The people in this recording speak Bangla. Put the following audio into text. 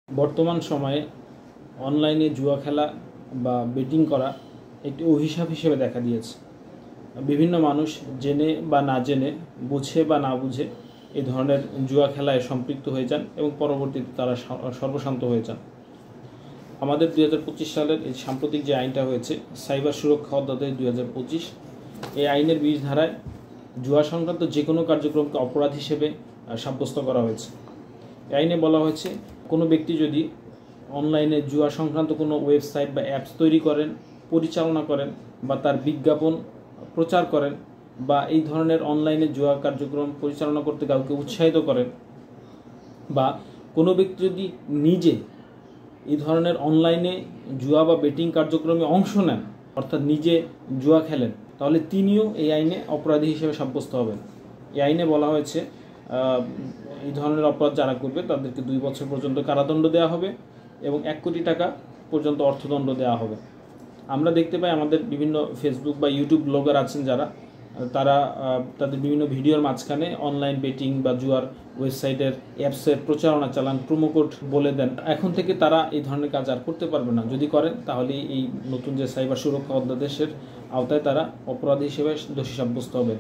বর্তমান সময়ে অনলাইনে জুয়া খেলা বা বেটিং করা একটি অভিশাপ হিসেবে দেখা দিয়েছে। বিভিন্ন মানুষ জেনে বা না জেনে, বুঝে বা না বুঝে এই ধরনের জুয়া খেলায় সম্পৃক্ত হয়ে যান এবং পরবর্তীতে তারা সর্বশান্ত হয়ে যান। আমাদের 2025 সালের এই সাম্প্রতিক যে আইনটা হয়েছে, সাইবার সুরক্ষা অধ্যাদেশ 2025, এই আইনের 20 ধারায় জুয়া সংক্রান্ত যে কোনো কার্যক্রমকে অপরাধ হিসেবে সাব্যস্ত করা হয়েছে। এই আইনে বলা হয়েছে, কোনো ব্যক্তি যদি অনলাইনে জুয়া সংক্রান্ত কোনো ওয়েবসাইট বা অ্যাপস তৈরি করেন, পরিচালনা করেন বা তার বিজ্ঞাপন প্রচার করেন বা এই ধরনের অনলাইনে জুয়া কার্যক্রম পরিচালনা করতে কাউকে উৎসাহিত করেন, বা কোনো ব্যক্তি যদি নিজে এই ধরনের অনলাইনে জুয়া বা বেটিং কার্যক্রমে অংশ নেন, অর্থাৎ নিজে জুয়া খেলেন, তাহলে তিনিও এই আইনে অপরাধী হিসেবে সাব্যস্ত হবেন। এই আইনে বলা হয়েছে, এই ধরনের অপরাধ যারা করবে তাদেরকে 2 বছর পর্যন্ত কারাদণ্ড দেওয়া হবে এবং 1 কোটি টাকা পর্যন্ত অর্থদণ্ড দেওয়া হবে। আমরা দেখতে পাই আমাদের বিভিন্ন ফেসবুক বা ইউটিউব ব্লগার আছেন যারা তাদের বিভিন্ন ভিডিওর মাঝখানে অনলাইন বেটিং বা জুয়ার ওয়েবসাইটের অ্যাপসের প্রচারণা চালান, প্রোমো কোড বলে দেন। এখন থেকে তারা এই ধরনের কাজ আর করতে পারবে না। যদি করেন তাহলে এই নতুন যে সাইবার সুরক্ষা অধ্যাদেশের আওতায় তারা অপরাধী হিসেবে দোষী সাব্যস্ত হবে।